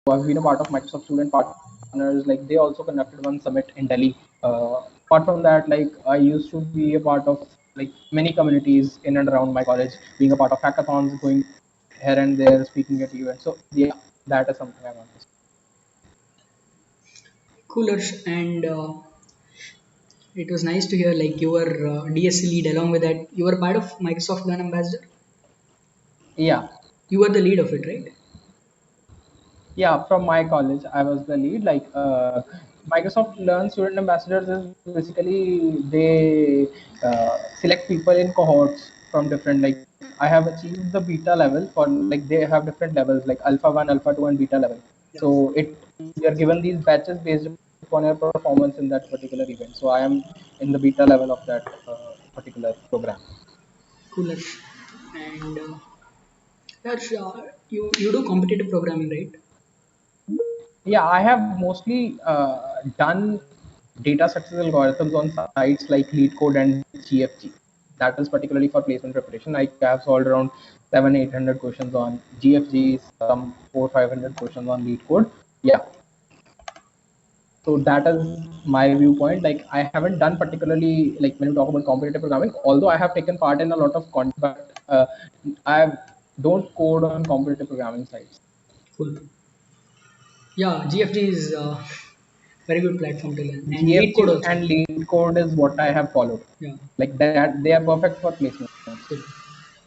I've been a part of Microsoft Student Partners. Like they also conducted one summit in Delhi. Apart from that, like I used to be a part of like many communities in and around my college, being a part of hackathons, going here and there, speaking at events. So yeah, that is something I want to say. Cooler, and it was nice to hear like you were DSC lead. Along with that, you were part of Microsoft Learn Ambassador. Yeah, You were the lead of it, right? yeah. From my college, I was the lead. Like Microsoft Learn Student Ambassadors is basically they select people in cohorts from different like I have achieved the beta level for like they have different levels like alpha 1, alpha 2 and beta level. Yeah. So it you are given these batches based upon your performance in that particular event. So I am in the beta level of that particular program. Cooler, and Harsh, you do competitive programming, right? Yeah, I have mostly done data success algorithms on sites like LeetCode and GFG. That is particularly for placement preparation. Like I have solved around 700-800 questions on GFG, some 400-500 questions on LeetCode. Yeah, so that is my viewpoint. Like I haven't done particularly like when you talk about competitive programming, although I have taken part in a lot of content, but I don't code on competitive programming sites. Cool. Yeah, GFG is very good platform to learn, and lead code GFG also. and lead code is what I have followed. Yeah, Like that, they are perfect for placements. cool.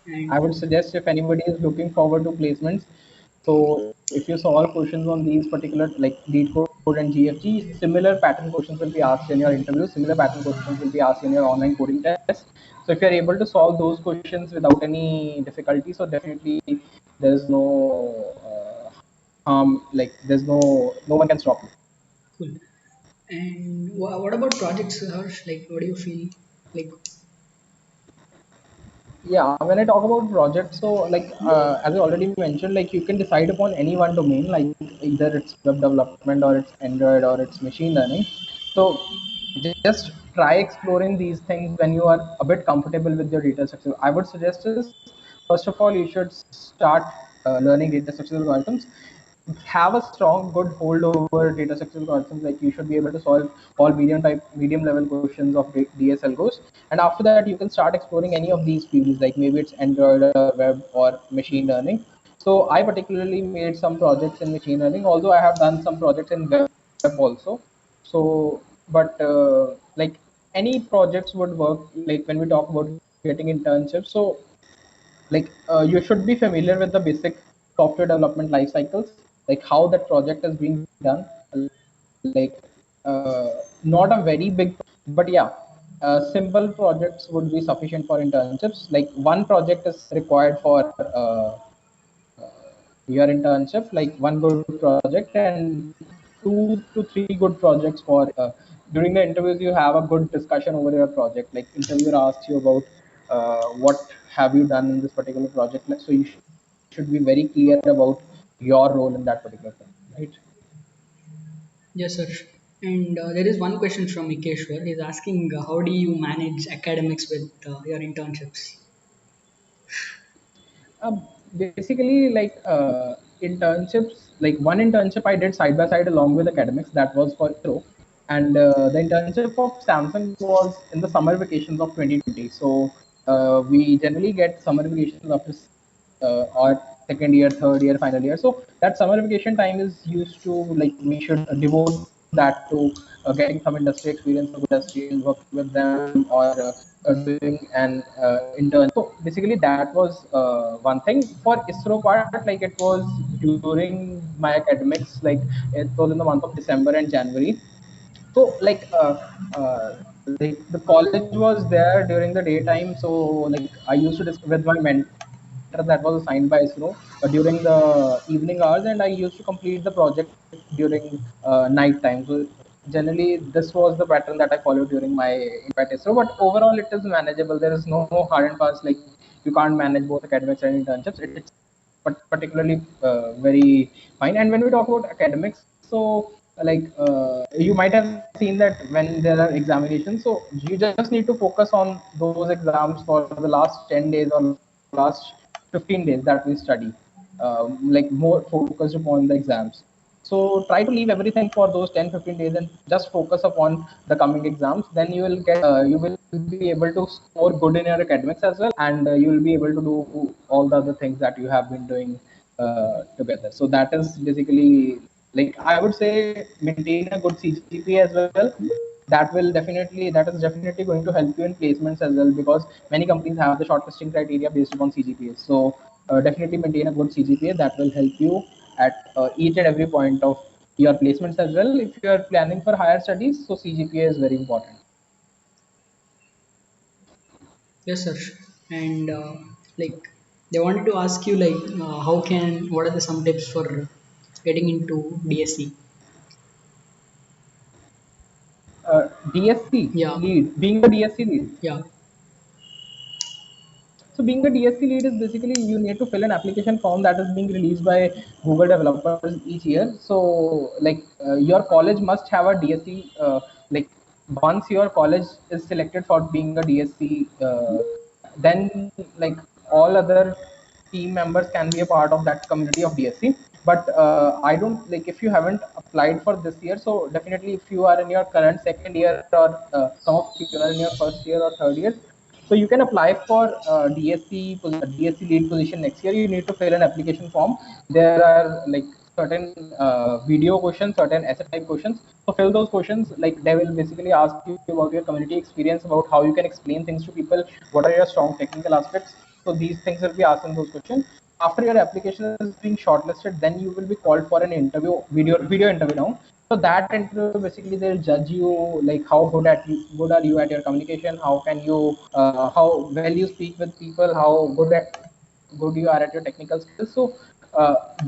I And would suggest if anybody is looking forward to placements, so if you solve questions on these particular like lead code and GFG, similar pattern questions will be asked in your interview. Similar pattern questions will be asked in your online coding test. So if you're able to solve those questions without any difficulty, so definitely there's no like there's no one can stop you. cool. And what about projects, Harsh? Like, what do you feel? Like, Yeah, when I talk about projects, so like as I already mentioned, like you can decide upon any one domain, like either it's web development or it's Android or it's machine learning. So just try exploring these things when you are a bit comfortable with your data structure. I would suggest is first of all you should start learning data structural algorithms, have a strong good hold over data structural algorithms. Like you should be able to solve all medium level questions of DSL goes, and after that you can start exploring any of these fields, like maybe it's Android or web or machine learning. So I particularly made some projects in machine learning, although I have done some projects in web also. So but like any projects would work. Like when we talk about getting internships, so like you should be familiar with the basic software development life cycles, like how that project is being done. Like not a very big, but yeah, simple projects would be sufficient for internships. Like one project is required for your internship, like one good project and 2 to 3 good projects for during the interviews you have a good discussion over your project. Like interviewer asks you about what have you done in this particular project, like, so you should be very clear about your role in that particular thing, right? yes, sir. And there is one question from Ikeshwar. He's asking, how do you manage academics with your internships? Basically like internships, like one internship I did side by side along with academics, that was for ISRO. And the internship of Samsung was in the summer vacations of 2020. So we generally get summer vacations after our second year, third year, final year. So that summer vacation time is used to like we should devote that to getting some industry experience of industry and work with them, or doing an intern. So basically, that was one thing. For ISRO part, like it was during my academics, like it was in the month of December and January. So like the college was there during the daytime. So like I used to discuss with my mentor that was assigned by ISRO during the evening hours, and I used to complete the project during night time. So generally, this was the pattern that I followed during my at ISRO. But overall, it is manageable. There is no hard and fast like you can't manage both academics and internships. It's particularly very fine. And when we talk about academics, so like you might have seen that when there are examinations, so you just need to focus on those exams for the last 10 days or last 15 days that we study, like more focused upon the exams. So try to leave everything for those 10-15 days and just focus upon the coming exams. Then you will get you will be able to score good in your academics as well, and you will be able to do all the other things that you have been doing together. So that is basically, like, I would say, maintain a good CGPA as well. That is definitely going to help you in placements as well, because many companies have the shortlisting criteria based upon CGPA. So definitely maintain a good CGPA. That will help you at each and every point of your placements as well. If you are planning for higher studies, so CGPA is very important. Yes, sir. And like they wanted to ask you like what are the some tips for getting into DSC? DSC Yeah, lead, being a DSC lead. yeah, So being a DSC lead is basically you need to fill an application form that is being released by Google developers each year. So like your college must have a DSC. Like once your college is selected for being a DSC, then like all other team members can be a part of that community of DSC. But I don't, like, if you haven't applied for this year, so definitely if you are in your current second year, or some of you are in your first year or third year, so you can apply for DSC lead position next year. You need to fill an application form. There are like certain video questions, certain essay type questions. So fill those questions. Like they will basically ask you about your community experience, about how you can explain things to people, what are your strong technical aspects. So these things will be asked in those questions. After your application is being shortlisted, then you will be called for an interview, video interview now. So that interview basically they'll judge you, like how good are you at your communication, how can you how well you speak with people, how good you are at your technical skills. So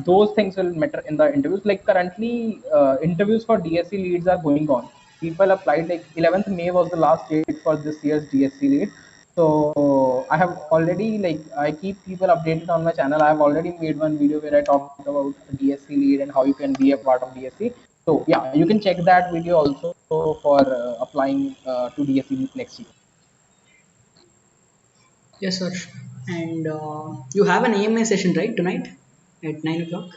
those things will matter in the interviews. Like currently, interviews for DSC leads are going on. People applied, like 11th May was the last date for this year's DSC lead. So I have already, like, I keep people updated on my channel. I have already made one video where I talked about DSC lead and how you can be a part of DSC. So yeah, you can check that video also for applying to DSC next year. yes, sir. And you have an AMA session right tonight at 9 o'clock.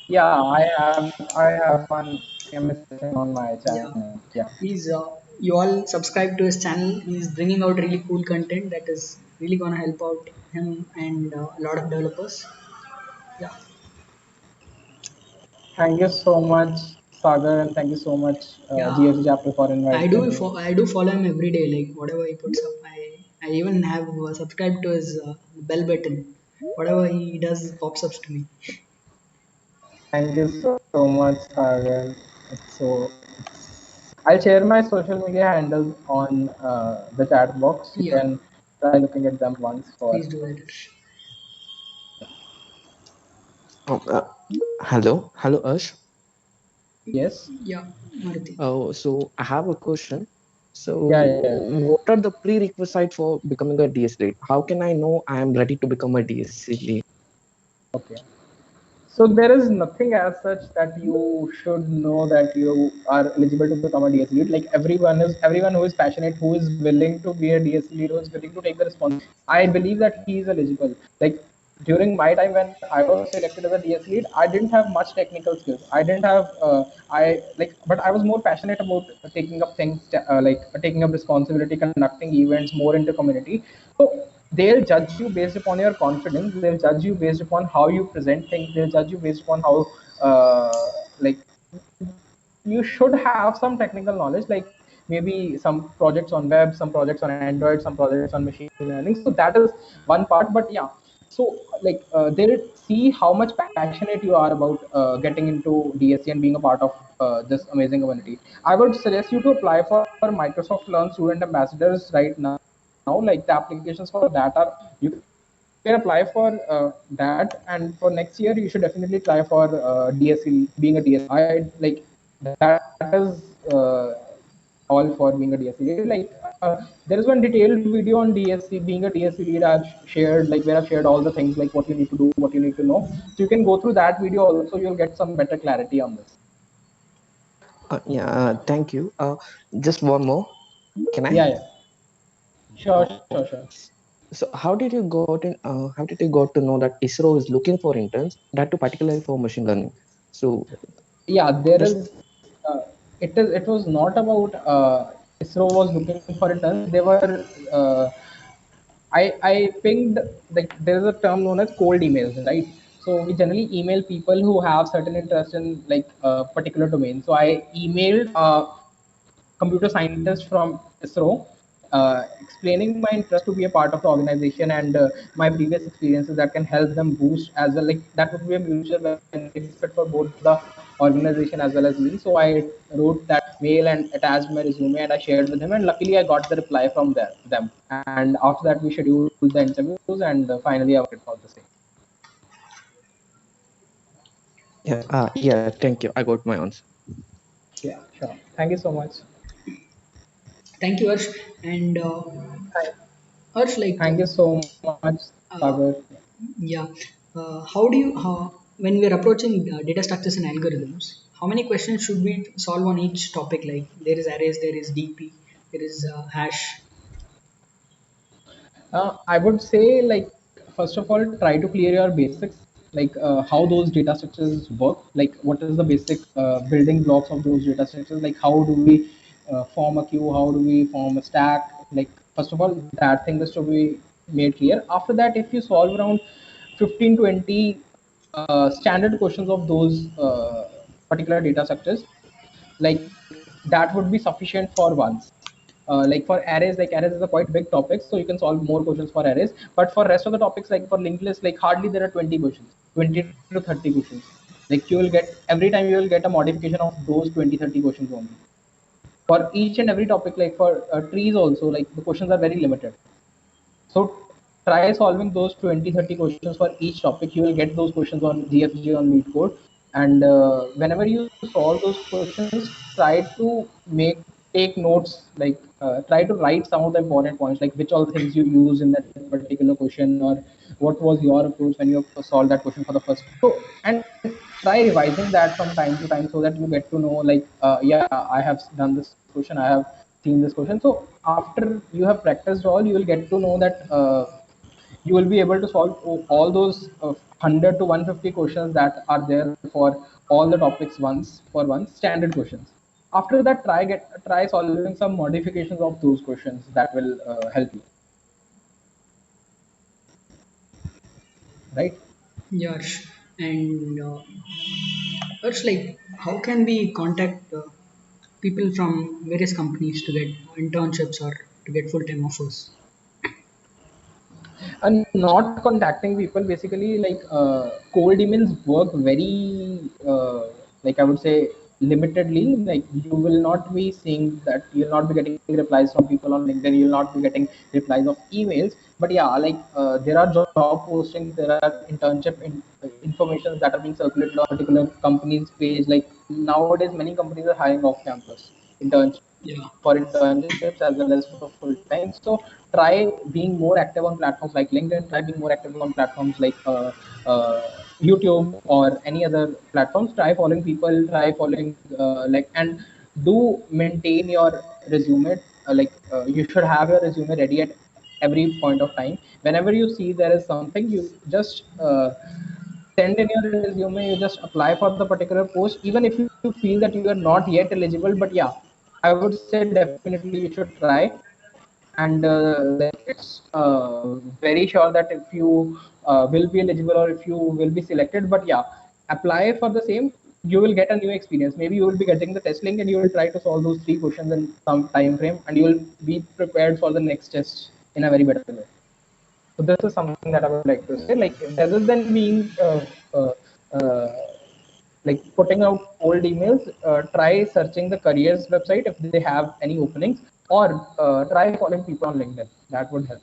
Yeah, I have one MS session on my Yeah, channel. Yeah. he's you all subscribe to his channel. He's bringing out really cool content that is really gonna help out him and a lot of developers. Yeah, Thank you so much, Sagar, and thank you so much, yeah. GFC chapter, for inviting me. I do follow him every day. Like whatever he puts up, I even have subscribed to his bell button. Whatever he does pops up to me. Thank you so much, Sagar. So I'll share my social media handles on the chat box. You Yeah, can try looking at them once for. please do that. Oh, hello, Ash. Yes. Yeah, Maruti. So I have a question. So, Yeah, yeah, yeah. what are the prerequisites for becoming a DSC lead? How can I know I am ready to become a DSC lead? Okay. So there is nothing as such that you should know that you are eligible to become a DSC lead. Like everyone who is passionate, who is willing to be a DSC lead, who is willing to take the responsibility. I believe that he is eligible. Like during my time when I was selected as a DSC lead, I didn't have much technical skills. I didn't have but I was more passionate about taking up things, like taking up responsibility, conducting events, more into community. So they'll judge you based upon your confidence. They'll judge you based upon how you present things. They'll judge you based upon how like you should have some technical knowledge, like maybe some projects on web, some projects on Android, some projects on machine learning. So that is one part. But yeah, so like they'll see how much passionate you are about getting into DSC and being a part of this amazing community. I would suggest you to apply for Microsoft Learn Student Ambassadors right now. Like the applications for that are, you can apply for that, and for next year you should definitely try for DSC, being a DSC. I like that is all for being a DSC lead. Like there is one detailed video on DSC, being a DSC lead, I've shared, like where I've shared all the things, like what you need to do, what you need to know. So you can go through that video also. You'll get some better clarity on this. Yeah, thank you. Just one more. Can I? Yeah, yeah. Sure, sure, Okay. sure. So, how did you got to know that ISRO is looking for interns, that too particularly for machine learning? So Yeah, there just is. Uh, it was not about ISRO was looking for interns. They were. I pinged, like there is a term known as cold emails, right? So we generally email people who have certain interest in like a particular domain. So I emailed computer scientist from ISRO, explaining my interest to be a part of the organization and my previous experiences that can help them boost as well. Like that would be a mutual benefit for both the organization as well as me. So I wrote that mail and attached my resume and I shared with him. And luckily, I got the reply from them. And after that, we scheduled the interviews and finally, I went for the same. yeah, yeah. Thank you. I got my answer. Yeah, sure. Thank you so much. Thank you, Harsh. And Thank, Harsh, like, thank you so much, uh, Sagar. yeah, how when we are approaching data structures and algorithms, how many questions should we solve on each topic? Like, there is arrays, there is DP, there is hash. I would say, like, first of all, try to clear your basics, like how those data structures work, like what is the basic building blocks of those data structures, like how do we form a queue, how do we form a stack, like first of all, that thing is to be made clear. After that, if you solve around 15 20 standard questions of those particular data structures, like that would be sufficient for once. Like for arrays, like arrays is a quite big topic, so you can solve more questions for arrays. But for rest of the topics, like for linked list, like hardly there are 20 questions, 20 to 30 questions. Like you will get every time you will get a modification of those 20 30 questions only. For each and every topic, like for trees also, like the questions are very limited. So try solving those 20 30 questions for each topic. You will get those questions on GFG on LeetCode. And whenever you solve those questions, try to make take notes, like try to write some of the important points, like which all things you use in that particular question, or what was your approach when you solved that question for the first. So and try revising that from time to time so that you get to know, like yeah, I have done this question, I have seen this question. So after you have practiced all, you will get to know that you will be able to solve all those 100 to 150 questions that are there for all the topics once standard questions. After that, try solving some modifications of those questions, that will help you, right? Yeah, Harsh. And Harsh, like, how can we contact people from various companies to get internships or to get full-time offers? And not contacting people, basically, like cold emails work very like I would say limitedly. Like you will not be seeing that, you'll not be getting replies from people on LinkedIn, you'll not be getting replies of emails. But yeah, like there are job postings, there are information that are being circulated on particular company's page. Like nowadays many companies are hiring off campus internships, Yeah. for internships as well as for full time. So try being more active on platforms like LinkedIn. Try being more active on platforms like YouTube or any other platforms. Try following people. Try following like, and do maintain your resume. You should have your resume ready at every point of time. Whenever you see there is something, you just send in your resume. You just apply for the particular post, even if you feel that you are not yet eligible. But yeah, I would say definitely you should try. And like it's very sure that if you will be eligible or if you will be selected. But yeah, apply for the same. You will get a new experience. Maybe you will be getting the test link and you will try to solve those three questions in some time frame, and you will be prepared for the next test in a very better way. So this is something that I would like to say. Like rather than being uh, like putting out old emails, try searching the careers website if they have any openings, or try following people on LinkedIn. That would help.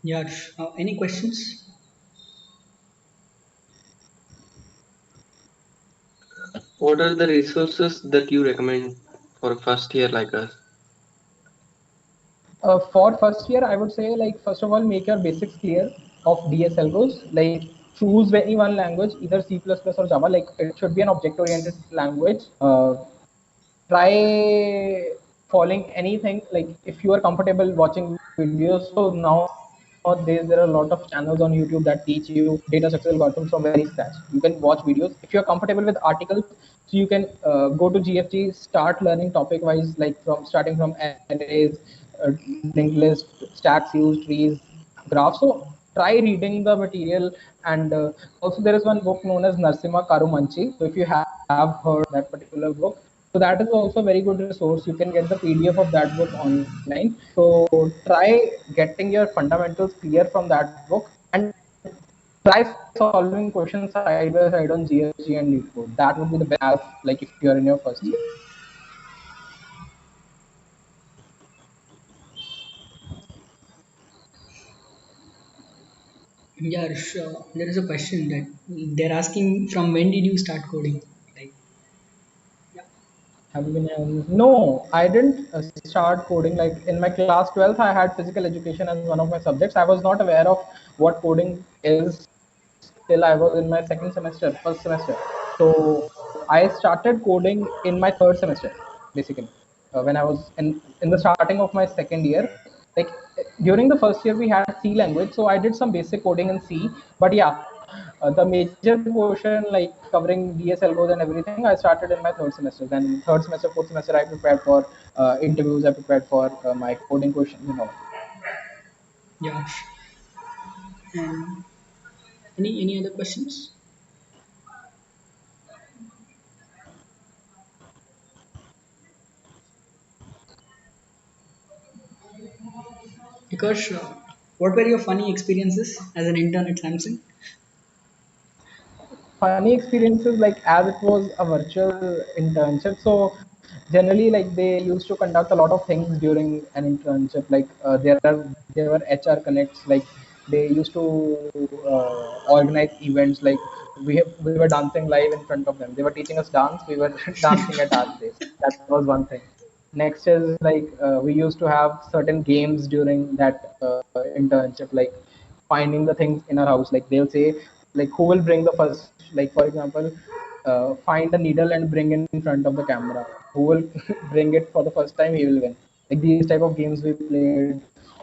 Yeah, Harsh. Any questions? What are the resources that you recommend for a first year like us? For first year, I would say, like first of all, make your basics clear of DSL goes. Like choose any one language, either C++ or Java. Like it should be an object-oriented language. Try following anything. Like if you are comfortable watching videos, so now nowadays there are a lot of channels on YouTube that teach you data structure algorithms from very scratch. You can watch videos if you're comfortable with articles. So you can go to GFG, start learning topic wise, like from starting from arrays, linked list, stacks used, trees, graphs. So try reading the material. And also there is one book known as Narsima Karumanchi. So if you have heard that particular book, so that is also a very good resource. You can get the PDF of that book online. So try getting your fundamentals clear from that book, and try solving questions side by side on GFG and LeetCode. That would be the best thing to have, like if you're in your first year. Yeah, sure. There is a question that they're asking from when did you start coding? Like, yeah, Have you been? No, I didn't start coding. Like in my class 12th, I had physical education as one of my subjects. I was not aware of what coding is till I was in my second semester, first semester. So I started coding in my third semester, basically, when I was in the starting of my second year. Like during the first year, we had C language, so I did some basic coding in C. But yeah, the major portion, like covering DSL goals and everything, I started in my third semester. Then third semester, fourth semester, I prepared for interviews. I prepared for my coding questions, you know. yeah. And any other questions? Because what were your funny experiences as an intern at Samsung? Funny experiences, like as it was a virtual internship, so generally like they used to conduct a lot of things during an internship. Like there were HR connects, like they used to organize events. Like we were dancing live in front of them. They were teaching us dance, we were dancing at our place. That was one thing. Next is like we used to have certain games during that internship, like finding the things in our house. Like they'll say, like who will bring the first, like for example, find a needle and bring it in front of the camera. Who will bring it for the first time, he will win. Like these type of games we played.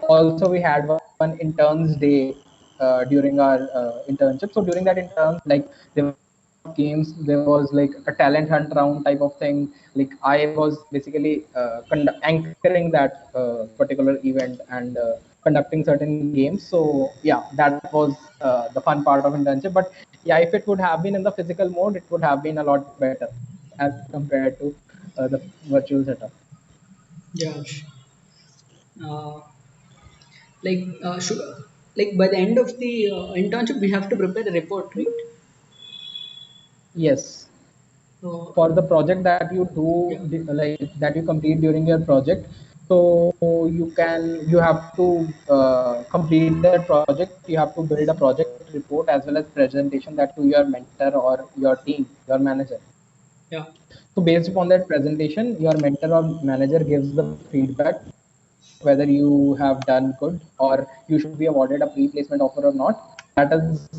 Also we had one interns day during our internship. So during that intern, like there were games, there was like a talent hunt round type of thing. Like I was basically anchoring that particular event and conducting certain games. So yeah, that was the fun part of internship. But yeah, if it would have been in the physical mode, it would have been a lot better as compared to the virtual setup. Yeah. Uh, should, like by the end of the internship, we have to prepare a report, right? Yes, Uh, for the project that you do, yeah, like that you complete during your project. So you have to complete that project. You have to build a project report as well as presentation that to your mentor or your team, your manager. yeah, So based upon that presentation, your mentor or manager gives the feedback whether you have done good or you should be awarded a pre-placement offer or not. That is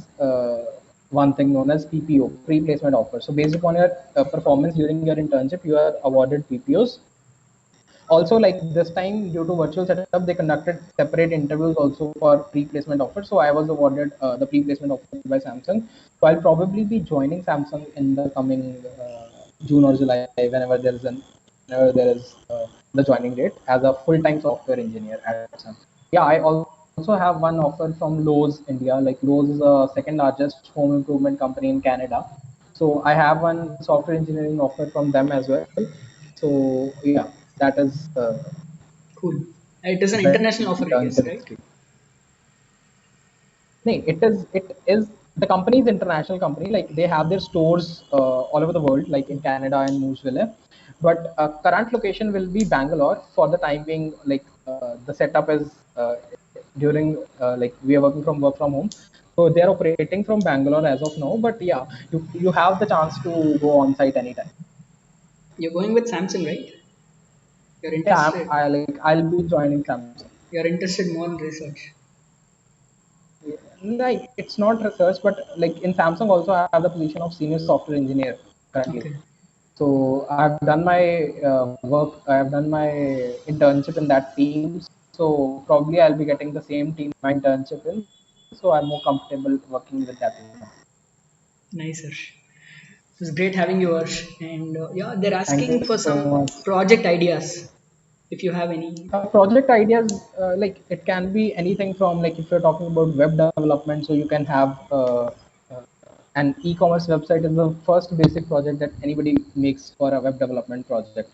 one thing known as PPO, pre-placement offer. So based upon your performance during your internship, you are awarded PPOs. Also, like this time, due to virtual setup, they conducted separate interviews also for pre-placement offers. So I was awarded the pre-placement offer by Samsung. So I'll probably be joining Samsung in the coming June or July, whenever there is the joining date as a full-time software engineer at Samsung. Yeah, I also have one offer from Lowe's India. Like Lowe's is the second largest home improvement company in Canada. So I have one software engineering offer from them as well. So yeah, that is cool. It is the an best international offer, I guess, internship right? experience. No, it is the company is international company. Like they have their stores all over the world, like in Canada and Louisville. But current location will be Bangalore for the time being. Like the setup is during like we are working from work from home. So they are operating from Bangalore as of now. But yeah, you have the chance to go on site anytime. You're going with Samsung, right? You're Yeah, interested. I'll be joining Samsung. You're interested more in research. Like it's not research, but like in Samsung also I have the position of senior software engineer currently. Okay. So I've done my work. I have done my internship in that teams. So probably I'll be getting the same team my internship in. So I'm more comfortable working with that team. Nice, Harsh. It was great having you, Harsh. And yeah, they're Thank you asking for so some much. project ideas. If you have any. Project ideas, like it can be anything from, like if you're talking about web development, so you can have an e-commerce website is the first basic project that anybody makes for a web development project.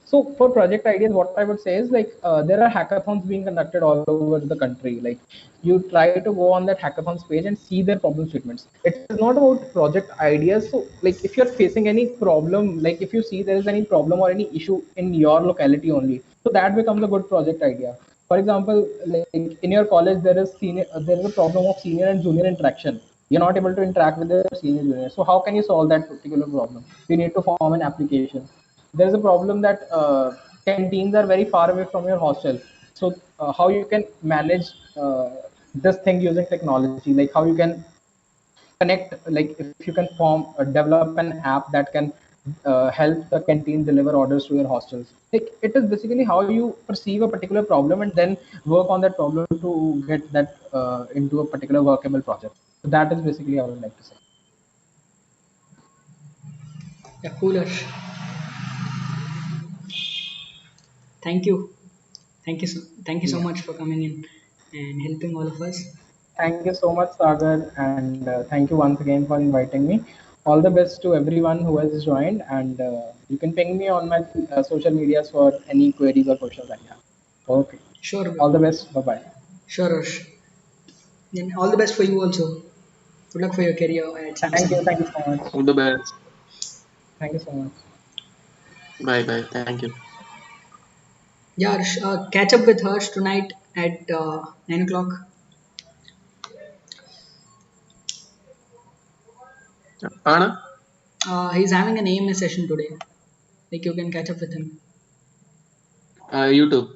So for project ideas, what I would say is like there are hackathons being conducted all over the country. Like you try to go on that hackathons page and see their problem statements. It is not about project ideas. So like if you're facing any problem, like if you see there is any problem or any issue in your locality only, so that becomes a good project idea. For example, like in your college, there is a problem of senior and junior interaction. You're not able to interact with the senior junior. So how can you solve that particular problem? You need to form an application. There's a problem that canteens are very far away from your hostel. So how you can manage this thing using technology, like how you can connect, like if you can develop an app that can help the canteen deliver orders to your hostels. Like it is basically how you perceive a particular problem and then work on that problem to get that into a particular workable project. So that is basically I would like to say. Yeah, cool, Harsh. Thank you. Thank you so Yeah. much for coming in and helping all of us. Thank you so much, Sagar, and thank you once again for inviting me. All the best to everyone who has joined, and you can ping me on my social medias for any queries or questions that you have. Okay. Sure, All bro. the best. Bye bye. Sure, Harsh. And all the best for you also. Good luck for your career at Thank you. Samsung. Thank you so much. All the best. Thank you so much. Bye bye. Thank you. Yeah, Harsh, catch up with Harsh tonight at 9 o'clock. Anna, He's having an AMA session today. Like you can catch up with him. YouTube.